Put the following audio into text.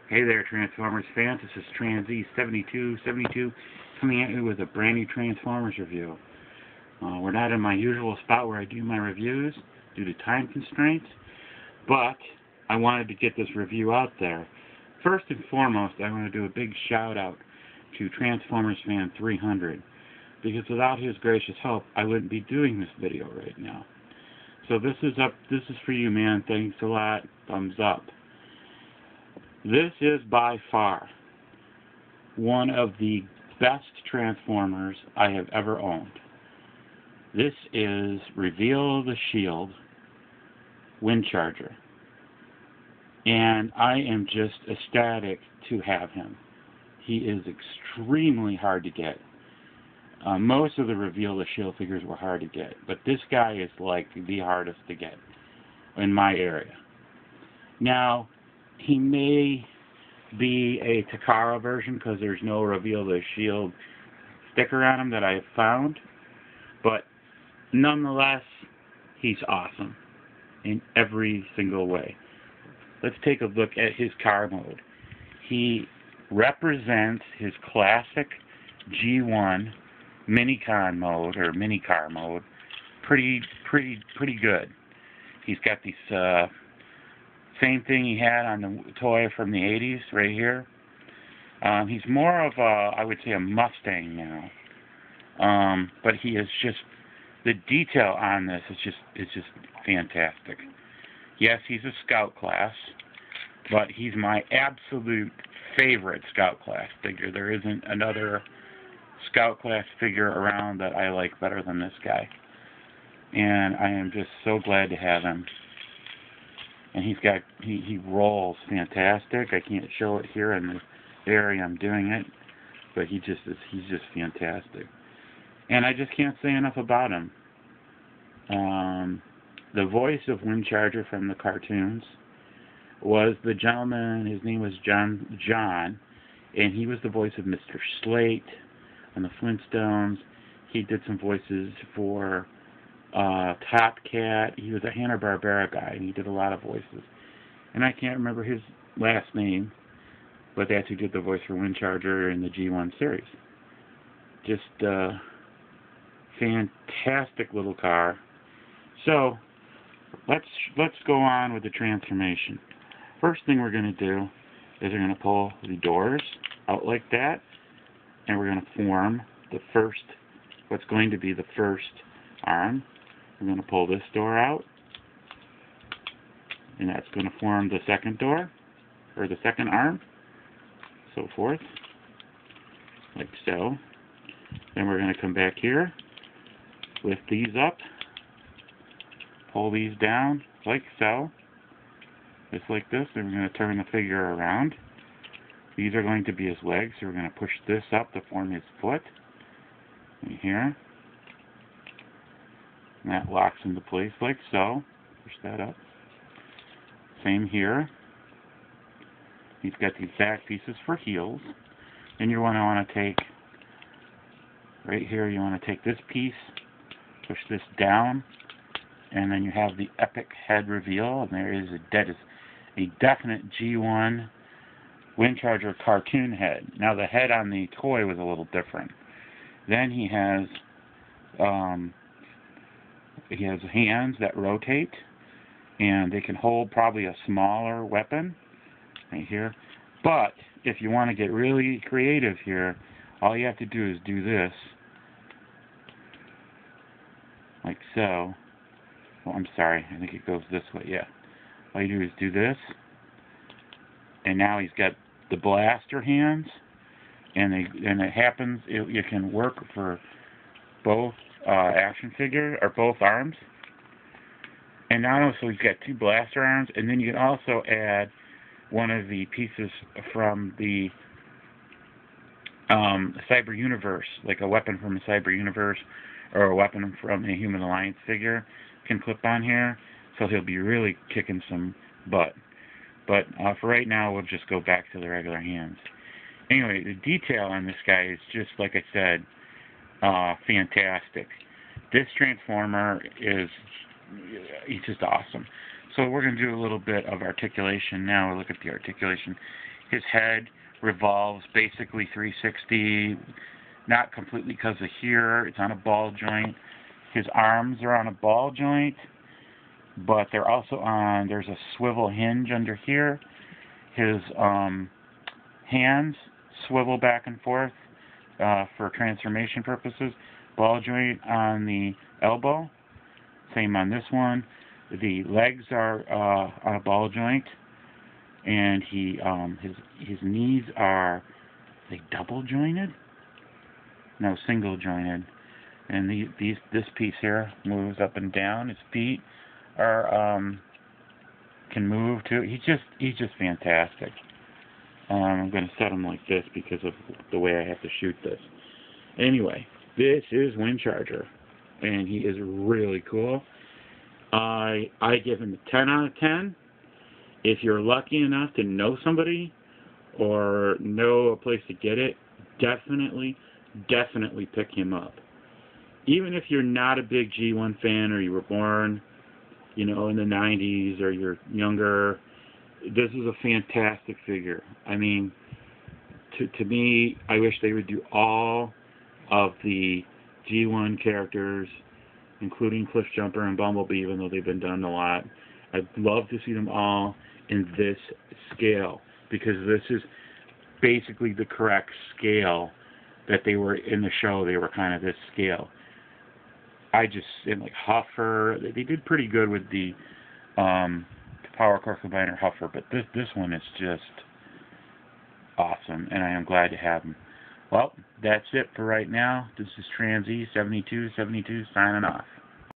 Hey there, Transformers fans. This is TransE7272 coming at you with a brand new Transformers review. We're not in my usual spot where I do my reviews due to time constraints, but I wanted to get this review out there. First and foremost, I want to do a big shout out to Transformers Fan 300, because without his gracious help, I wouldn't be doing this video right now. So this is for you, man. Thanks a lot. Thumbs up. This is by far one of the best Transformers I have ever owned. This is Reveal the Shield Windcharger. And I am just ecstatic to have him. He is extremely hard to get. Most of the Reveal the Shield figures were hard to get, but this guy is like the hardest to get in my area. Now, he may be a Takara version because there's no Reveal the Shield sticker on him that I have found, but nonetheless, he's awesome in every single way. Let's take a look at his car mode. He represents his classic G1 minicon mode or mini car mode pretty good. He's got these same thing he had on the toy from the 80s right here. He's more of a, I would say, a Mustang now. But he is just, the detail on this is just fantastic. Yes, he's a Scout class, but he's my absolute favorite Scout class figure. There isn't another Scout class figure around that I like better than this guy. And I am just so glad to have him. And he rolls fantastic. I can't show it here in the area I'm doing it, but he's just fantastic. And I just can't say enough about him. The voice of Windcharger from the cartoons was the gentleman, his name was John, and he was the voice of Mr. Slate on the Flintstones. He did some voices for Top Cat. He was a Hanna-Barbera guy, and he did a lot of voices. And I can't remember his last name, but that's who did the voice for Windcharger in the G1 series. Just fantastic little car. So let's go on with the transformation. First thing we're going to do is we're going to pull the doors out like that, and we're going to form the first, what's going to be the first arm. We're going to pull this door out, and that's going to form the second door, or the second arm, so forth, like so. Then we're going to come back here, lift these up, pull these down, like so, just like this, and we're going to turn the figure around. These are going to be his legs, so we're going to push this up to form his foot, right here. And that locks into place like so. Push that up. Same here. He's got these back pieces for heels. Then you want to take, right here, you want to take this piece, push this down, and then you have the epic head reveal, and there is a definite G1 Windcharger cartoon head. Now the head on the toy was a little different. Then he has hands that rotate, and they can hold probably a smaller weapon right here. But if you want to get really creative here, all you have to do is do this, like so. Oh, I'm sorry, I think it goes this way, yeah. All you do is do this, and now he's got the blaster hands, and it happens, you can work for both action figure, or both arms. And not only, so he's got two blaster arms, and then you can also add one of the pieces from the Cyber Universe, like a weapon from a Cyber Universe, or a weapon from a Human Alliance figure can clip on here, so he'll be really kicking some butt. But for right now, we'll just go back to the regular hands. Anyway, the detail on this guy is just, like I said, fantastic. This Transformer he's just awesome. So we're going to do a little bit of articulation now. We'll look at the articulation. His head revolves basically 360, not completely because of here. It's on a ball joint. His arms are on a ball joint, but they're also on, there's a swivel hinge under here. His hands swivel back and forth for transformation purposes. Ball joint on the elbow. Same on this one. The legs are on a ball joint, and his knees are double jointed? No, single jointed. And this piece here moves up and down. His feet are can move too. He's just fantastic. I'm going to set him like this because of the way I have to shoot this. Anyway, this is Windcharger, and he is really cool. I give him a 10 out of 10. If you're lucky enough to know somebody or know a place to get it, definitely pick him up. Even if you're not a big G1 fan or you were born, you know, in the 90s or you're younger, this is a fantastic figure. I mean, to me, I wish they would do all of the G1 characters, including Cliffjumper and Bumblebee, even though they've been done a lot. I'd love to see them all in this scale, because this is basically the correct scale that they were in the show. They were kind of this scale. And like Huffer, they did pretty good with the Power Core Combiner Huffer, but this one is just awesome, and I am glad to have him. Well, that's it for right now. This is Transie 7272 signing off.